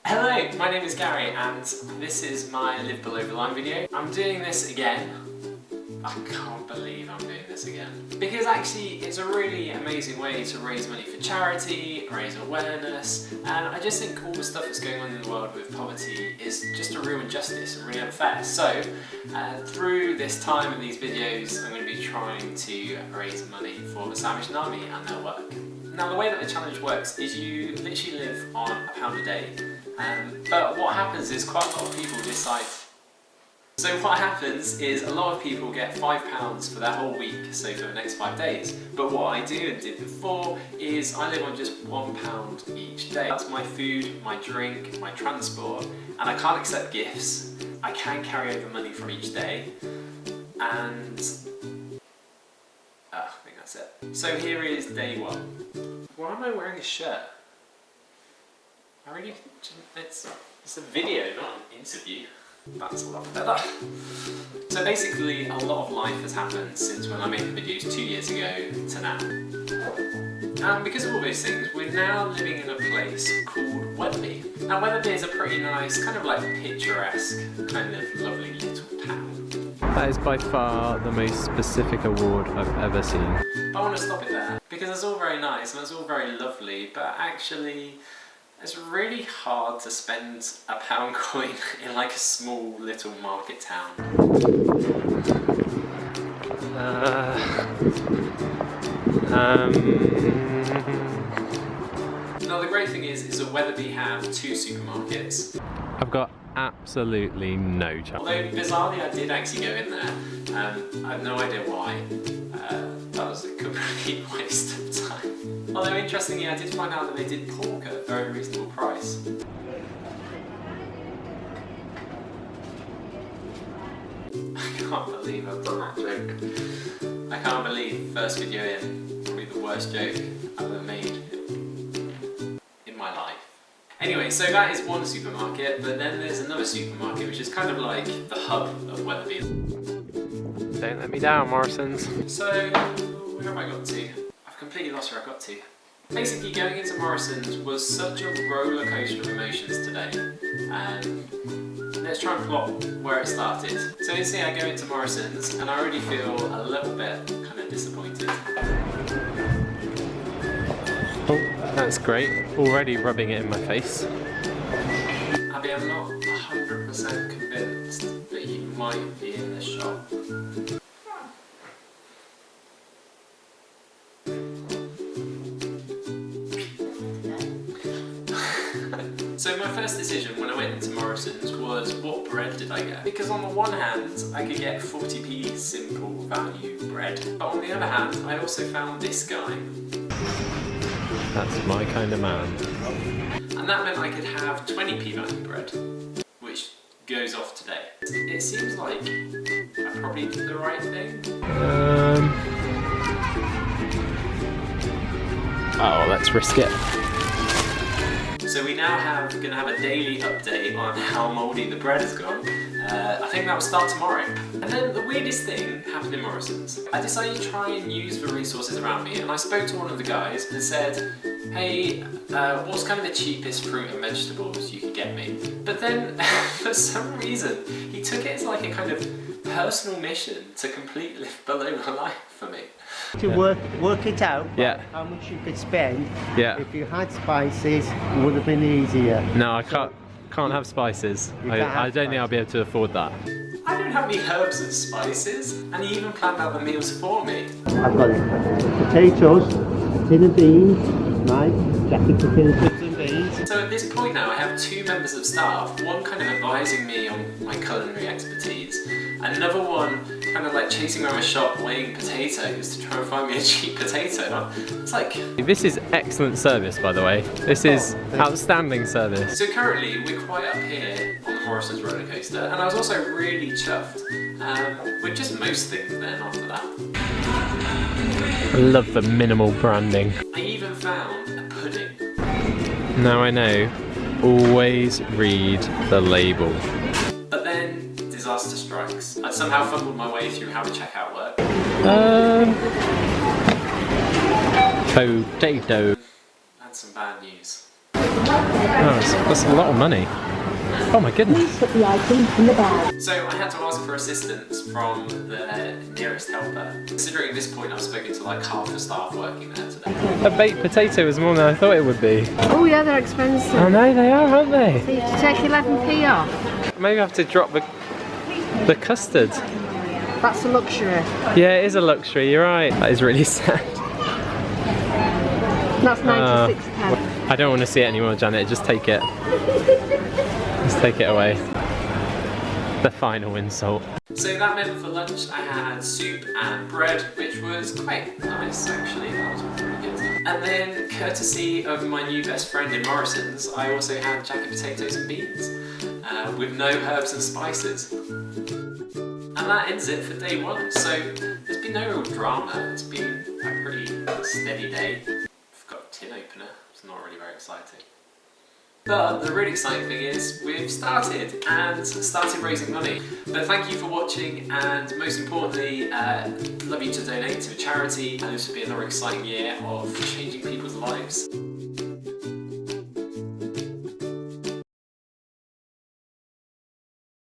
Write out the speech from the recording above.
Hello, my name is Gary and this is my Live Below the Line video. I'm doing this again. I can't believe I'm doing this again. Because actually it's a really amazing way to raise money for charity, raise awareness, and I just think all the stuff that's going on in the world with poverty is just a real injustice and really unfair. So through this time and these videos I'm going to be trying to raise money for the Salvation Army and their work. Now the way that the challenge works is you literally live on £1 a day, but what happens is quite a lot of people decide. So what happens is a lot of people get £5 for their whole week, so for the next 5 days. But what I do and did before is I live on just £1 each day. That's my food, my drink, my transport, and I can't accept gifts. I can carry over money from each day, and I think that's it. So here is day one. Why am I wearing a shirt? It's a video, not an interview. That's a lot better. So basically a lot of life has happened since when I made the videos 2 years ago to now. And because of all those things, we're now living in a place called Wetherby. Now Wetherby is a pretty nice, kind of like picturesque, kind of lovely little town. That is by far the most specific award I've ever seen. But I want to stop it there, because it's all very nice and it's all very lovely, but actually it's really hard to spend a £1 coin in like a small little market town. Now the great thing is that Wetherby have 2 supermarkets. I've got absolutely no chance. Although bizarrely I did actually go in there. I have no idea why. That was a complete waste of time. Although interestingly I did find out that they did pork at a very reasonable price. I can't believe I've done that joke. I can't believe first video in, probably the worst joke I've ever made in my life. Anyway, so that is one supermarket, but then there's another supermarket which is kind of like the hub of Wetherby. Don't let me down, Morrison's. So, where have I got to? I've completely lost where I got to. Basically, going into Morrison's was such a roller coaster of emotions today. Let's try and plot where it started. So you see I go into Morrison's and I already feel a little bit kind of disappointed. Oh, that's great. Already rubbing it in my face. Abby, I'm not 100% convinced that you might be in this shop. So my first decision when I went into Morrison's was what bread did I get? Because on the one hand, I could get 40p simple value bread, but on the other hand, I also found this guy. That's my kind of man. And that meant I could have 20p value bread, which goes off today. It seems like I probably did the right thing. Oh, let's risk it. So we now gonna have a daily update on how mouldy the bread has gone. I think that will start tomorrow. And then the weirdest thing happened in Morrison's. I decided to try and use the resources around me, and I spoke to one of the guys and said, hey, what's kind of the cheapest fruit and vegetables you could get me? But then, for some reason, he took it as like a kind of personal mission to completely live below the line for me. To work it out, yeah, how much you could spend. Yeah. If you had spices, it would have been easier. No, I can't have spices. I don't think I'll be able to afford that. I don't have any herbs and spices, and he even planned out the meals for me. I've got potatoes, a tin of beans, right? Jacket of chips and beans. So at this point now, I have 2 members of staff, one kind of advising me on my culinary expertise, and another one kind of like chasing around a shop weighing potatoes to try and find me a cheap potato. It's like... This is excellent service, by the way. This is outstanding service. So currently we're quite up here on the Morrison's roller coaster, and I was also really chuffed with just most things then after that. I love the minimal branding. I even found a pudding. Now I know, always read the label. But then disaster strikes. I somehow fumbled my way through how the checkout worked. Potato. That's some bad news. Oh, that's a lot of money. Oh my goodness. Put the items in the bag. So I had to ask for assistance from the nearest helper. Considering at this point I've spoken to like half the staff working there today. A baked potato is more than I thought it would be. Oh yeah, they're expensive. I know they are, aren't they? So you take 11p off. Maybe I have to drop the custard. That's a luxury. Yeah, it is a luxury, you're right. That is really sad. That's 96 pence. I don't want to see it anymore, Janet. Just take it. Just take it away. The final insult. So that meant for lunch I had soup and bread, which was quite nice actually, that was pretty good. And then, courtesy of my new best friend in Morrison's, I also had jacket potatoes and beans, with no herbs and spices. And that ends it for day one, so there's been no real drama, it's been a pretty steady day. I've got a tin opener, it's not really very exciting. But the really exciting thing is we've started raising money. But thank you for watching, and most importantly, love you to donate to a charity, and this will be another exciting year of changing people's lives.